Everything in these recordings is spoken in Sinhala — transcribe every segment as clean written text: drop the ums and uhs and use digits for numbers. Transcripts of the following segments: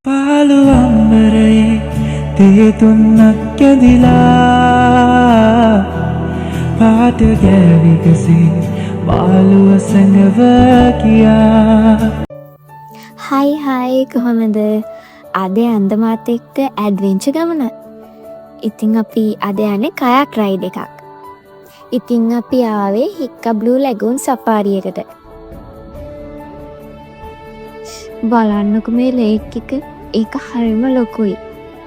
පාළු අම්බරයේ තේ තුන්නක් ඇදිලා පාට ගෑවිකසේ මාළුව සැඟව කියා. හයි කොහොමද? අද අන්දමාත් එක්ක ඇඩ්වෙන්චර් ගමන. ඉතින් අපි අද යන්නේ කයක් රයිඩ් එකක්. ඉතින් අපි ආවේ හික්කා බ්ලූ ලැගූන් සෆාරි එකට. බලන්නකො මේ ලේක් එක. ඒක හරිම ලොකුයි.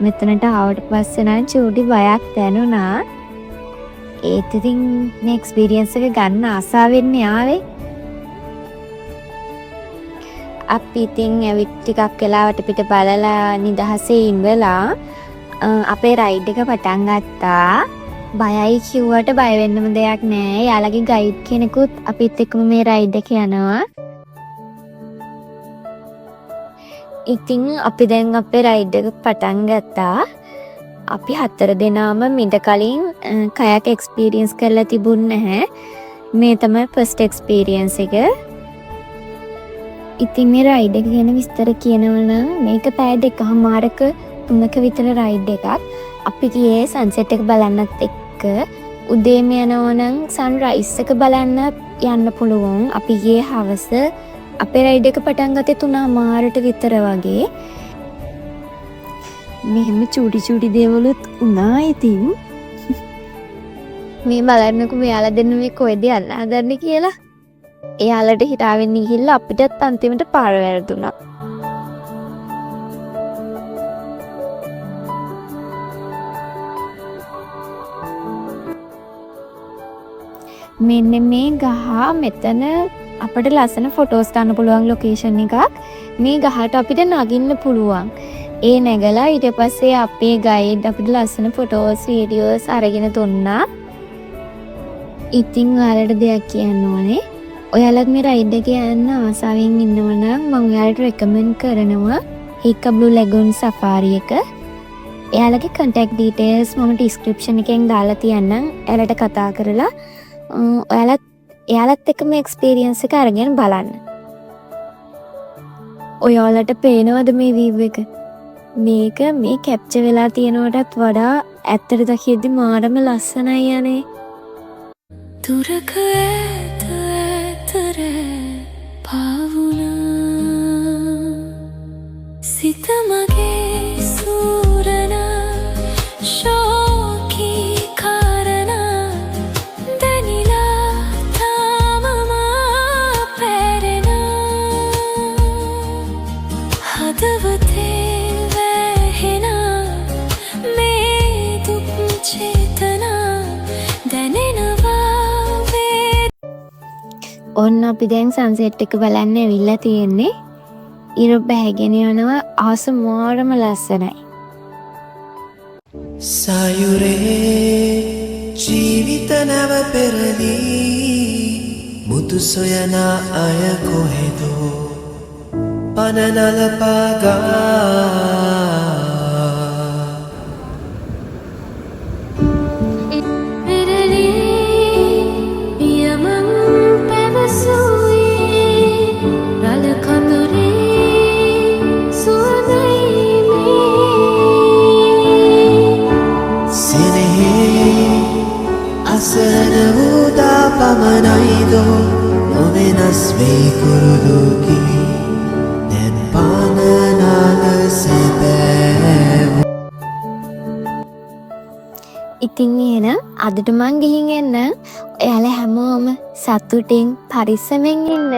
මෙතනට ආවට පස්සේ නම් චූටි බයක් දැනුණා. ඒත් ඉතින් මේ එක්ස්පීරියන්ස් එක ගන්න ආසාවෙන් ආවේ. අපි ඉතින් ඇවිත් ටිකක් වෙලාවට පිට බලලා නිදහසේ ඉඳලා අපේ රයිඩ් එක පටන් ගත්තා. බයයි කිව්වට බය වෙන්නම දෙයක් නෑ. යාළගේ ගයිඩ් කෙනෙකුත් අපිත් එක්කම මේ රයිඩ් එක යනවා. ඉතින් අපි දැන් අපේ රයිඩ් එක පටන් ගත්තා. අපි 4 දෙනාම මිට කලින් කයක් එක්ස්පීරියන්ස් කරලා තිබුණ නැහැ. මේ තමයි ෆස්ට් එක්ස්පීරියන්ස් එක. ඉතින් මේ රයිඩ් එක ගැන විස්තර කියනවා නම් මේක පැය 2කමාරක 3ක විතර රයිඩ් එකක්. අපි ගියේ සන්සෙට් එක බලන්නත් එක්ක. උදේම යනවා නම් සන්රයිස් එක බලන්න යන්න පුළුවන්. අපි ගියේ හවස. අපේ රයිඩ් එක පටන් ගත්තේ 3:00 විතර වගේ. මෙහෙම චූටි දේවලුත් වුණා. ඉතින් මේ බලන්නකො මෙයාලා දෙන්න මේ කොහෙද යන්න හදන්නේ කියලා. එයාලට හිතාවෙන්න ගිහිල්ලා අපිටත් අන්තිමට පාර වැරදුනා. මෙන්න මේ ගහ මෙතන අපිට ලස්සන ෆොටෝස් ගන්න පුළුවන් ලොකේෂන් එකක්. මේ ගහට අපිට නගින්න පුළුවන්. ඒ නැගලා ඊට පස්සේ අපේ ගයිඩ් අපිට ලස්සන ෆොටෝස් වීඩියෝස් අරගෙන දුන්නා. ඉතින් ඔයාලට දෙයක් කියන්න ඕනේ. ඔයාලත් මේ රයිඩ් එක යන්න ආසාවෙන් ඉන්නවනම් මම ඔයාලට රෙකමන්ඩ් කරනවා හික්කා බ්ලූ ලැගූන් සෆාරි එක. එයාලගේ contact details මම description එකෙන් දාලා තියන්නම්. එයාලට කතා කරලා එයාලත් එක්ක මේ එක්ස්පීරියන්ස් එක අරගෙන බලන්න. ඔයාලට පේනවද මේ වීව් එක? මේක මේ කැප්චර් වෙලා තියෙනවටත් වඩා ඇත්තට දකිද්දි මාරම ලස්සනයි යන්නේ. දුරක ඇතර පාවුනා සිත මගේ සූරන ශෝකී කාරණා දැනිලා තාමම පැරෙනා හදවතේ වැහෙනා මේ දුක් චේතනා දැනෙනවා. ඔන්න අපි දැන් සන්සෙට් එක බලන්න ඇවිල්ලා තියෙන්නේ. ඉර බෑගෙන යනවා. ආසමාරම ලස්සනයි. සයුරේ ජීවිත නැව පෙරලී මුතු සොයන අය කොහෙදෝ පනනල පාගා අසරණ වූදා පමණයිදෝ නොවෙනස් වෙයි කුරුදුකි දැන් පානනාල සැබෑව. ඉතින් එහෙනම් අදට මං ගිහින් එන්න. ඔයාලා හැමෝම සතුටින් පරිස්සමෙන් ඉන්න.